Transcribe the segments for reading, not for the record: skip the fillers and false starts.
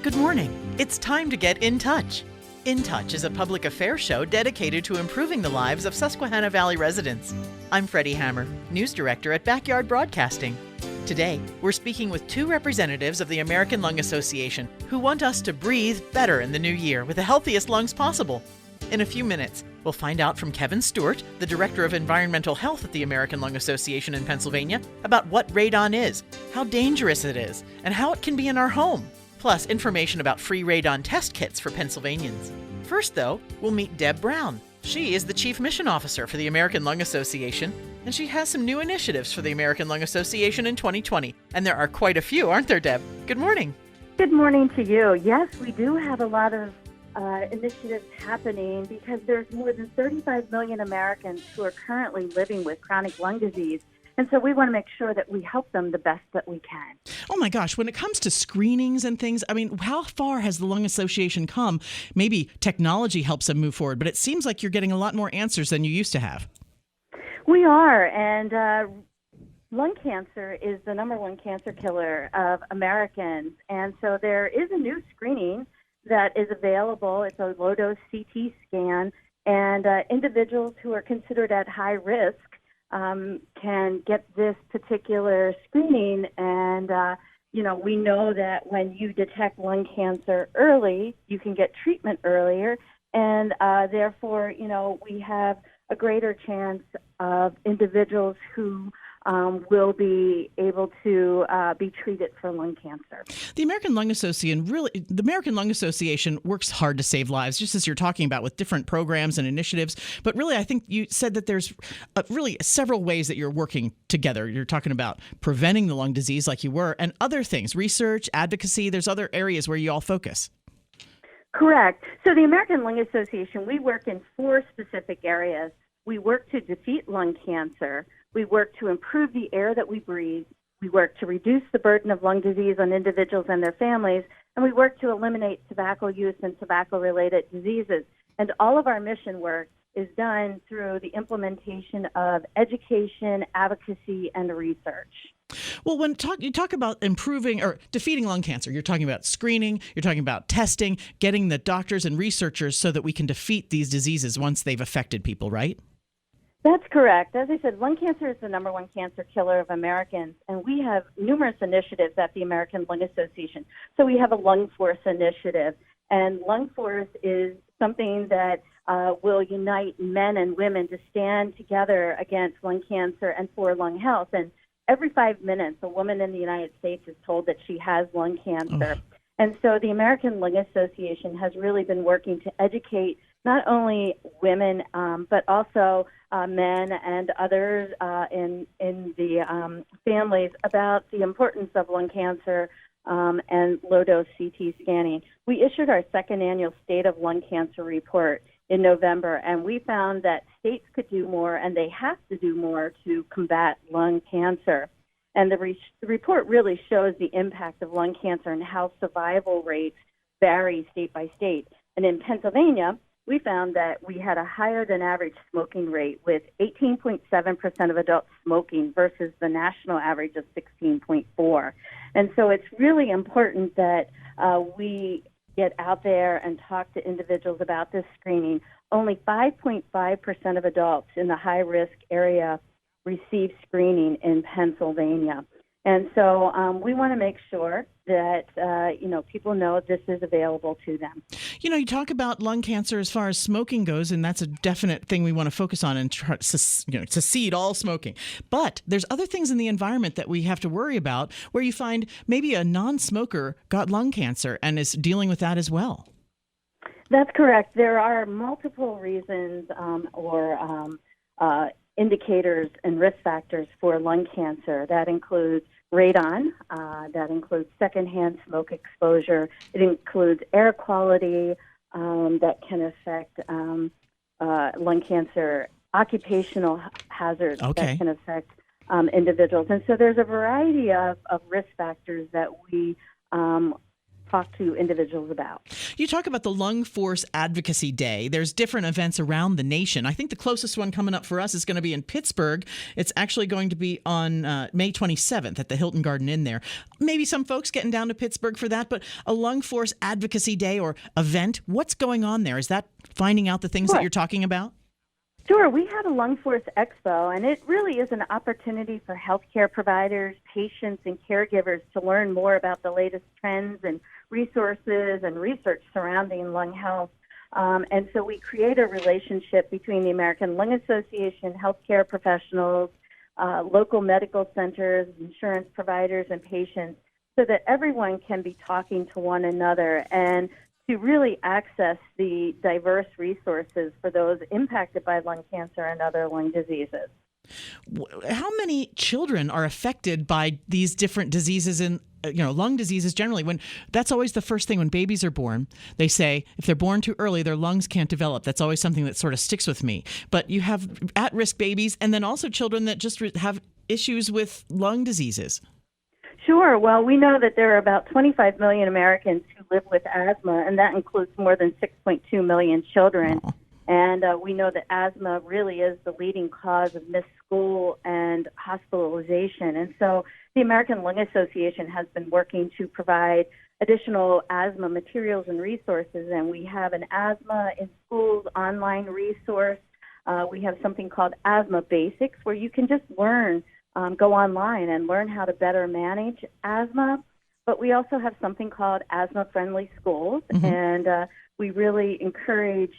Good morning. It's time to get in touch. InTouch is a public affairs show dedicated to improving the lives of Susquehanna Valley residents. I'm Freddie Hammer, news director at Backyard Broadcasting. Today, we're speaking with two representatives of the American Lung Association who want us to breathe better in the new year with the healthiest lungs possible. In a few minutes, we'll find out from Kevin Stewart, the Director of Environmental Health at the American Lung Association in Pennsylvania, about what radon is, how dangerous it is, and how it can be in our home. Plus, information about free radon test kits for Pennsylvanians. First, though, we'll meet Deb Brown. She is the Chief Mission Officer for the American Lung Association, and she has some new initiatives for the American Lung Association in 2020. And there are quite a few, aren't there, Deb? Good morning. Good morning to you. Yes, we do have a lot of initiatives happening because there's more than 35 million Americans who are currently living with chronic lung disease. And so we want to make sure that we help them the best that we can. Oh my gosh, when it comes to screenings and things, I mean, how far has the Lung Association come? Maybe technology helps them move forward, but it seems like you're getting a lot more answers than you used to have. We are, and lung cancer is the number one cancer killer of Americans. And so there is a new screening that is available. It's a low-dose CT scan, and individuals who are considered at high risk can get this particular screening. And, we know that when you detect lung cancer early, you can get treatment earlier. And therefore, we have a greater chance of individuals who will be able to be treated for lung cancer. The American Lung Association works hard to save lives, just as you're talking about with different programs and initiatives. But really, I think you said that there's really several ways that you're working together. You're talking about preventing the lung disease like you were, and other things, research, advocacy. There's other areas where you all focus. Correct. So the American Lung Association, we work in 4 specific areas. We work to defeat lung cancer. We work to improve the air that we breathe. We work to reduce the burden of lung disease on individuals and their families. And we work to eliminate tobacco use and tobacco-related diseases. And all of our mission work is done through the implementation of education, advocacy, and research. Well, when you talk about improving or defeating lung cancer, you're talking about screening, you're talking about testing, getting the doctors and researchers so that we can defeat these diseases once they've affected people, right? That's correct. As I said, lung cancer is the number one cancer killer of Americans, and we have numerous initiatives at the American Lung Association. So we have a Lung Force initiative, and Lung Force is something that will unite men and women to stand together against lung cancer and for lung health. And every 5 minutes, a woman in the United States is told that she has lung cancer. Oh. And so the American Lung Association has really been working to educate not only women, but also men and others in the families about the importance of lung cancer and low-dose CT scanning. We issued our second annual State of Lung Cancer report in November, and we found that states could do more, and they have to do more to combat lung cancer. And the report really shows the impact of lung cancer and how survival rates vary state by state. And in Pennsylvania, we found that we had a higher than average smoking rate with 18.7% of adults smoking versus the national average of 16.4%. And so it's really important that we get out there and talk to individuals about this screening. Only 5.5% of adults in the high-risk area receive screening in Pennsylvania. And so we want to make sure that, people know this is available to them. You talk about lung cancer as far as smoking goes, and that's a definite thing we want to focus on and try to secede all smoking. But there's other things in the environment that we have to worry about where you find maybe a non-smoker got lung cancer and is dealing with that as well. That's correct. There are multiple reasons or indicators and risk factors for lung cancer. That includes radon, that includes secondhand smoke exposure, it includes air quality that can affect lung cancer, occupational hazards that can affect individuals. And so there's a variety of risk factors that we talk to individuals about. You talk about the Lung Force Advocacy Day. There's different events around the nation. I think the closest one coming up for us is going to be in Pittsburgh. It's actually going to be on May 27th at the Hilton Garden Inn there. Maybe some folks getting down to Pittsburgh for that, but a Lung Force Advocacy Day or event, what's going on there? Is that finding out the things that you're talking about? Sure. We had a Lung Force Expo, and it really is an opportunity for healthcare providers, patients, and caregivers to learn more about the latest trends and resources and research surrounding lung health. And so we create a relationship between the American Lung Association, healthcare professionals, local medical centers, insurance providers, and patients so that everyone can be talking to one another and to really access the diverse resources for those impacted by lung cancer and other lung diseases. How many children are affected by these different diseases and lung diseases generally? When that's always the first thing when babies are born, they say if they're born too early, their lungs can't develop. That's always something that sort of sticks with me. But you have at-risk babies and then also children that just have issues with lung diseases. Sure. Well, we know that there are about 25 million Americans who live with asthma, and that includes more than 6.2 million children. Oh. And we know that asthma really is the leading cause of missed school and hospitalization. And so the American Lung Association has been working to provide additional asthma materials and resources, and we have an Asthma in Schools online resource. We have something called Asthma Basics, where you can just go online and learn how to better manage asthma. But we also have something called Asthma-Friendly Schools, and we really encourage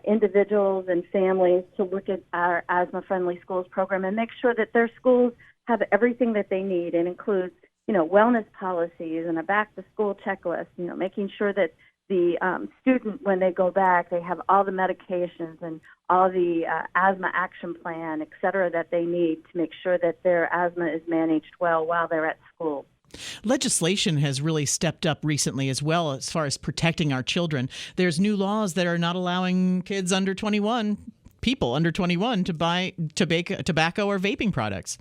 individuals and families to look at our Asthma-Friendly Schools program and make sure that their schools have everything that they need. It includes, wellness policies and a back-to-school checklist, making sure that the student, when they go back, they have all the medications and all the asthma action plan, et cetera, that they need to make sure that their asthma is managed well while they're at school. Legislation has really stepped up recently as well as far as protecting our children. There's new laws that are not allowing kids under 21, people under 21, to buy tobacco or vaping products.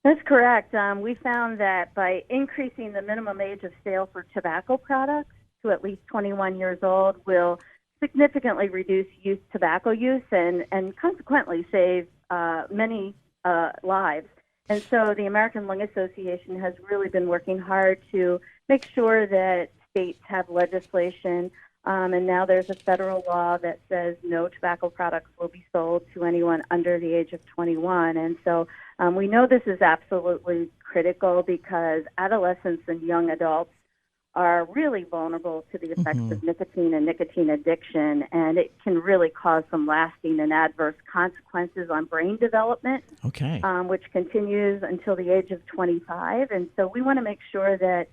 That's correct. We found that by increasing the minimum age of sale for tobacco products to at least 21 years old will significantly reduce youth tobacco use and consequently save many lives. And so the American Lung Association has really been working hard to make sure that states have legislation, and now there's a federal law that says no tobacco products will be sold to anyone under the age of 21. And so we know this is absolutely critical because adolescents and young adults are really vulnerable to the effects of nicotine and nicotine addiction, and it can really cause some lasting and adverse consequences on brain development, which continues until the age of 25. And so we want to make sure that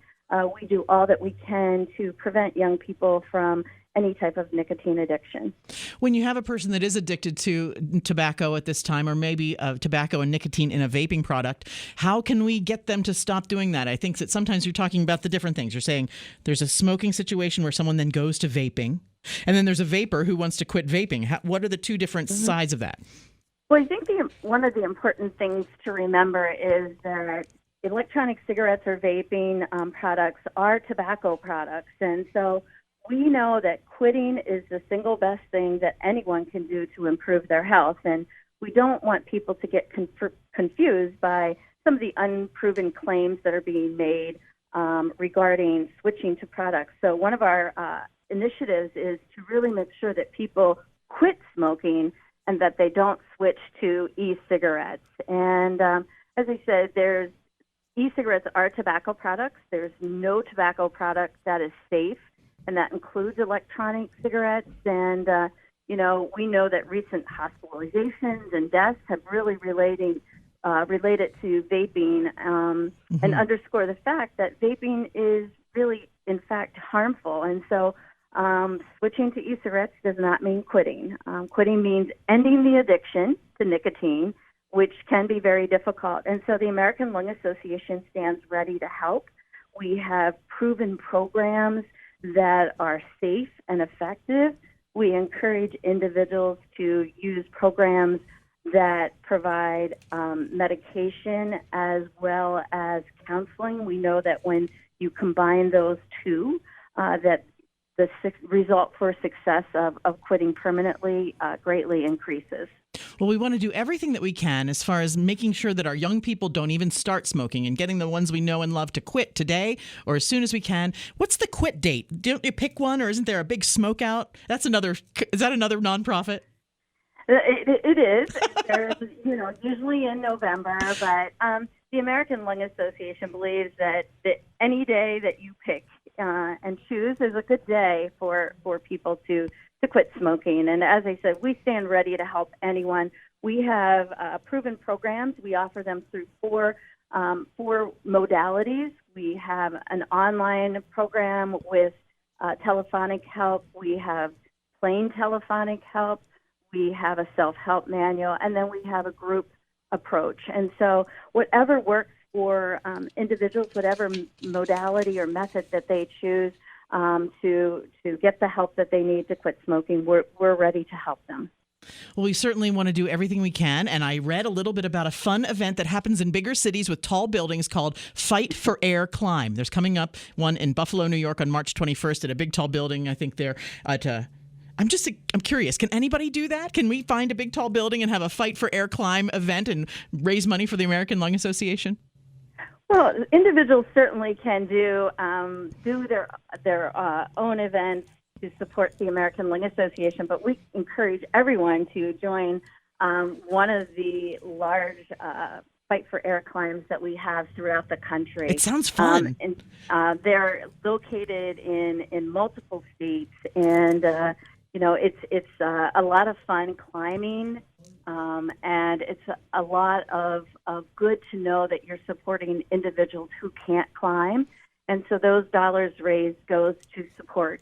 we do all that we can to prevent young people from any type of nicotine addiction. When you have a person that is addicted to tobacco at this time, or maybe tobacco and nicotine in a vaping product, how can we get them to stop doing that? I think that sometimes you're talking about the different things. You're saying there's a smoking situation where someone then goes to vaping, and then there's a vapor who wants to quit vaping. What are the two different sides of that? Well, I think one of the important things to remember is that electronic cigarettes or vaping products are tobacco products, and so we know that quitting is the single best thing that anyone can do to improve their health, and we don't want people to get confused by some of the unproven claims that are being made regarding switching to products. So one of our initiatives is to really make sure that people quit smoking and that they don't switch to e-cigarettes. And as I said, e-cigarettes are tobacco products. There's no tobacco product that is safe, and that includes electronic cigarettes. And, we know that recent hospitalizations and deaths have really related to vaping and underscore the fact that vaping is really, in fact, harmful. And so switching to e-cigarettes does not mean quitting. Quitting means ending the addiction to nicotine, which can be very difficult. And so the American Lung Association stands ready to help. We have proven programs that are safe and effective. We encourage individuals to use programs that provide medication as well as counseling. We know that when you combine those two, that the result for success of quitting permanently greatly increases. Well, we want to do everything that we can as far as making sure that our young people don't even start smoking and getting the ones we know and love to quit today or as soon as we can. What's the quit date? Don't you pick one, or isn't there a big smoke out? Is that another nonprofit? It is. There's, usually in November, but the American Lung Association believes that any day that you pick and choose is a good day for people to quit smoking. And as I said, we stand ready to help anyone. We have proven programs. We offer them through four modalities. We have an online program with telephonic help. We have plain telephonic help. We have a self-help manual, and then we have a group approach. And so whatever works for individuals, whatever modality or method that they choose to get the help that they need to quit smoking, we're ready to help them. Well, we certainly want to do everything we can, and I read a little bit about a fun event that happens in bigger cities with tall buildings called Fight for Air Climb. There's coming up one in Buffalo, New York on March 21st at a big tall building. I think they're at I'm curious. Can anybody do that? Can we find a big tall building and have a Fight for Air Climb event and raise money for the American Lung Association? Well, individuals certainly can do their own events to support the American Lung Association, but we encourage everyone to join one of the large Fight for Air climbs that we have throughout the country. It sounds fun. They're located in multiple states, and it's a lot of fun climbing, and it's a lot of good to know that you're supporting individuals who can't climb. And so those dollars raised go to support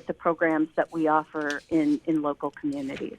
the programs that we offer in local communities.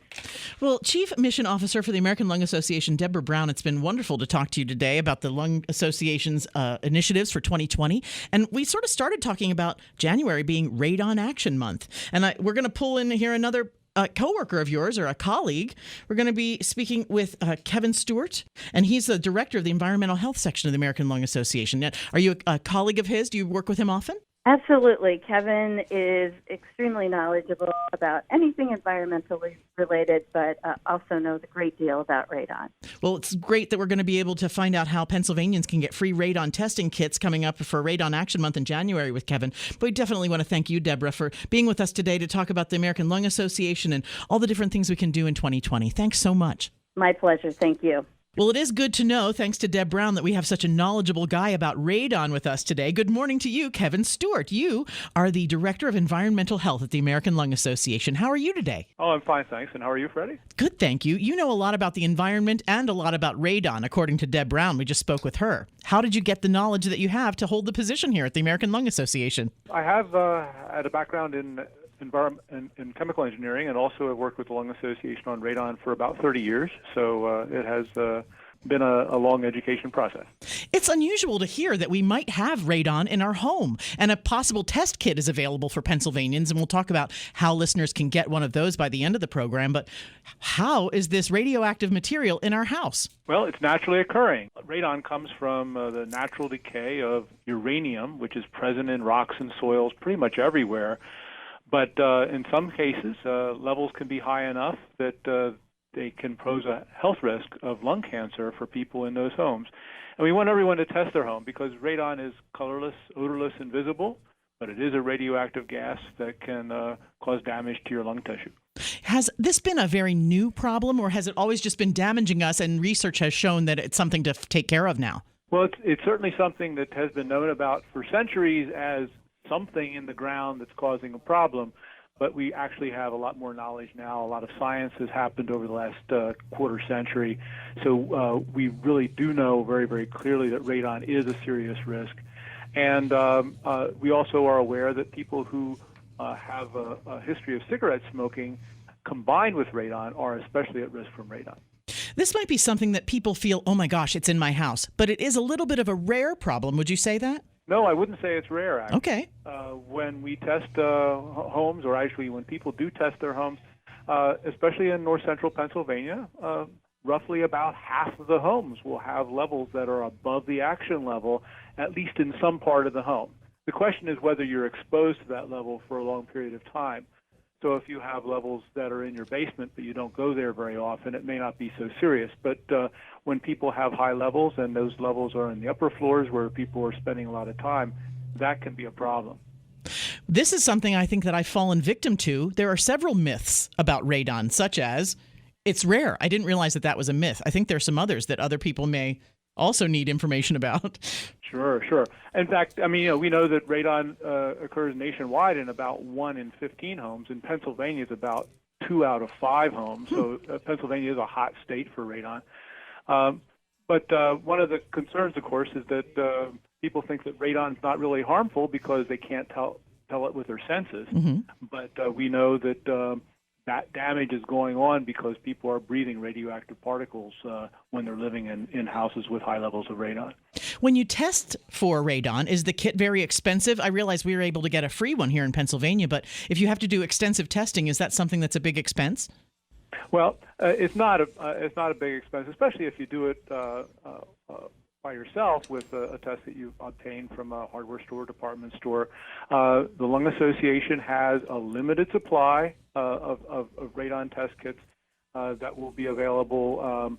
Well, Chief Mission Officer for the American Lung Association, Deborah Brown, it's been wonderful to talk to you today about the Lung Association's initiatives for 2020. And we sort of started talking about January being Radon Action Month. And we're going to pull in here another coworker of yours or a colleague. We're going to be speaking with Kevin Stewart, and he's the director of the environmental health section of the American Lung Association. Now, are you a colleague of his? Do you work with him often? Absolutely. Kevin is extremely knowledgeable about anything environmentally related, but also knows a great deal about radon. Well, it's great that we're going to be able to find out how Pennsylvanians can get free radon testing kits coming up for Radon Action Month in January with Kevin. But we definitely want to thank you, Deborah, for being with us today to talk about the American Lung Association and all the different things we can do in 2020. Thanks so much. My pleasure. Thank you. Well, it is good to know, thanks to Deb Brown, that we have such a knowledgeable guy about radon with us today. Good morning to you, Kevin Stewart. You are the Director of Environmental Health at the American Lung Association. How are you today? Oh, I'm fine, thanks. And how are you, Freddie? Good, thank you. You know a lot about the environment and a lot about radon, according to Deb Brown. We just spoke with her. How did you get the knowledge that you have to hold the position here at the American Lung Association? I have had a background in chemical engineering, and also have worked with the Lung Association on radon for about 30 years. So it has been a long education process. It's unusual to hear that we might have radon in our home, and a possible test kit is available for Pennsylvanians, and we'll talk about how listeners can get one of those by the end of the program. But how is this radioactive material in our house? Well, it's naturally occurring. Radon comes from the natural decay of uranium, which is present in rocks and soils pretty much everywhere. But in some cases, levels can be high enough that they can pose a health risk of lung cancer for people in those homes. And we want everyone to test their home because radon is colorless, odorless, invisible, but it is a radioactive gas that can cause damage to your lung tissue. Has this been a very new problem, or has it always just been damaging us and research has shown that it's something to take care of now? Well, it's certainly something that has been known about for centuries as something in the ground that's causing a problem, but we actually have a lot more knowledge now. A lot of science has happened over the last quarter century, so we really do know very, very clearly that radon is a serious risk. And we also are aware that people who have a history of cigarette smoking combined with radon are especially at risk from radon. This might be something that people feel, oh my gosh, it's in my house, but it is a little bit of a rare problem. Would you say that? No, I wouldn't say it's rare, actually. Okay. When we test homes, or actually when people do test their homes, especially in north central Pennsylvania, roughly about half of the homes will have levels that are above the action level, at least in some part of the home. The question is whether you're exposed to that level for a long period of time. So if you have levels that are in your basement but you don't go there very often, it may not be so serious. But when people have high levels and those levels are in the upper floors where people are spending a lot of time, that can be a problem. This is something I think that I've fallen victim to. There are several myths about radon, such as it's rare. I didn't realize that was a myth. I think there's some others that other people may also need information about. Sure. In fact, we know that radon occurs nationwide in about 1 in 15 homes. In Pennsylvania, it's about 2 out of 5 homes. So Pennsylvania is a hot state for radon. But one of the concerns, of course, is that people think that radon is not really harmful because they can't tell it with their senses. Mm-hmm. But we know that that damage is going on because people are breathing radioactive particles when they're living in houses with high levels of radon. When you test for radon, is the kit very expensive? I realize we were able to get a free one here in Pennsylvania, but if you have to do extensive testing, is that something that's a big expense? Well, it's not a big expense, especially if you do it by yourself with a test that you obtain from a hardware store, department store. The Lung Association has a limited supply of radon test kits that will be available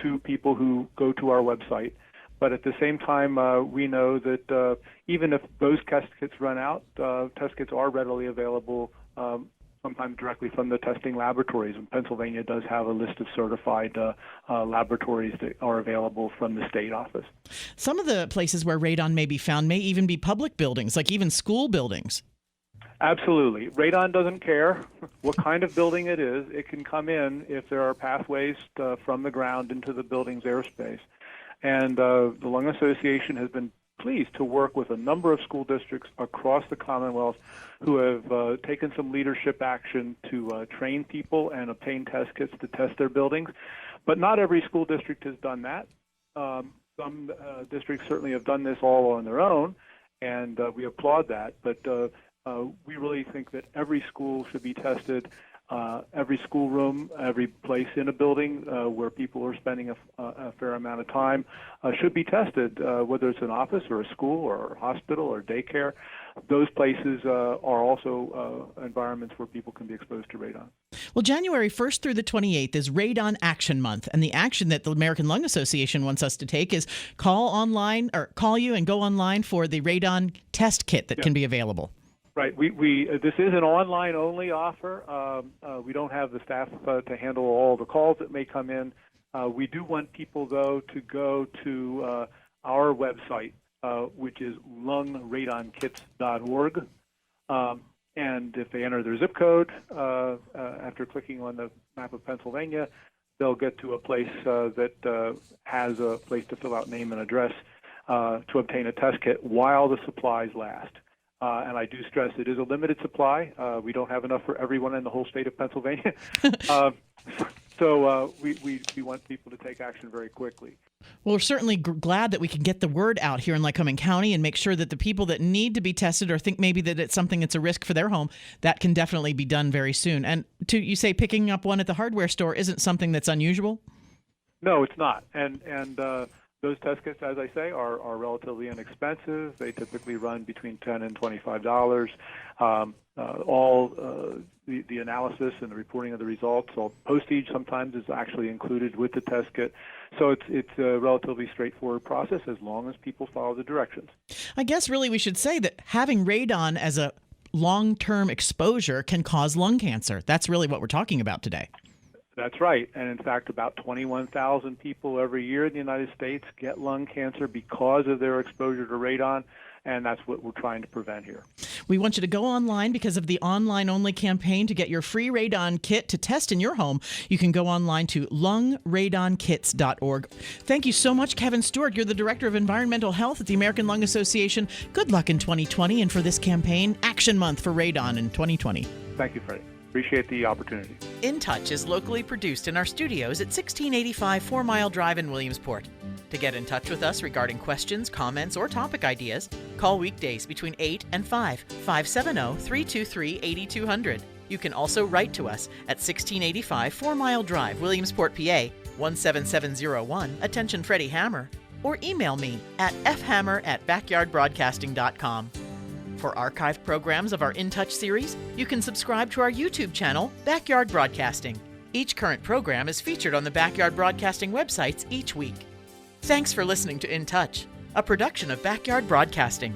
to people who go to our website. But at the same time, we know that even if those test kits run out, test kits are readily available sometimes directly from the testing laboratories. And Pennsylvania does have a list of certified laboratories that are available from the state office. Some of the places where radon may be found may even be public buildings, like even school buildings. Absolutely. Radon doesn't care what kind of building it is. It can come in if there are pathways from the ground into the building's airspace. And the Lung Association has been pleased to work with a number of school districts across the Commonwealth who have taken some leadership action to train people and obtain test kits to test their buildings. But not every school district has done that. Some districts certainly have done this all on their own, and we applaud that. But we really think that every school should be tested. Every schoolroom, every place in a building where people are spending a fair amount of time should be tested, whether it's an office or a school or a hospital or daycare. Those places are also environments where people can be exposed to radon. Well, January 1st through the 28th is Radon Action Month, and the action that the American Lung Association wants us to take is call you and go online for the radon test kit that can be available. Right. This is an online-only offer. We don't have the staff to handle all the calls that may come in. We do want people, though, to go to our website, which is lungradonkits.org. And if they enter their zip code after clicking on the map of Pennsylvania, they'll get to a place that has a place to fill out name and address to obtain a test kit while the supplies last. And I do stress it is a limited supply. We don't have enough for everyone in the whole state of Pennsylvania. So we want people to take action very quickly. Well, we're certainly glad that we can get the word out here in Lycoming County and make sure that the people that need to be tested or think maybe that it's something that's a risk for their home, that can definitely be done very soon. And you say picking up one at the hardware store isn't something that's unusual? No, it's not. And those test kits, as I say, are relatively inexpensive. They typically run between $10 and $25. The analysis and the reporting of the results, all postage sometimes is actually included with the test kit. So it's a relatively straightforward process as long as people follow the directions. I guess really we should say that having radon as a long-term exposure can cause lung cancer. That's really what we're talking about today. That's right. And in fact, about 21,000 people every year in the United States get lung cancer because of their exposure to radon, and that's what we're trying to prevent here. We want you to go online because of the online-only campaign to get your free radon kit to test in your home. You can go online to lungradonkits.org. Thank you so much, Kevin Stewart. You're the Director of Environmental Health at the American Lung Association. Good luck in 2020 and for this campaign, Action Month for Radon in 2020. Thank you, Freddie. Appreciate the opportunity. InTouch is locally produced in our studios at 1685 4 Mile Drive in Williamsport. To get in touch with us regarding questions, comments, or topic ideas, call weekdays between 8 and 5, 570-323-8200. You can also write to us at 1685 4 Mile Drive, Williamsport, PA 17701, attention Freddie Hammer, or email me at fhammer@backyardbroadcasting.com. For archived programs of our InTouch series, you can subscribe to our YouTube channel, Backyard Broadcasting. Each current program is featured on the Backyard Broadcasting websites each week. Thanks for listening to InTouch, a production of Backyard Broadcasting.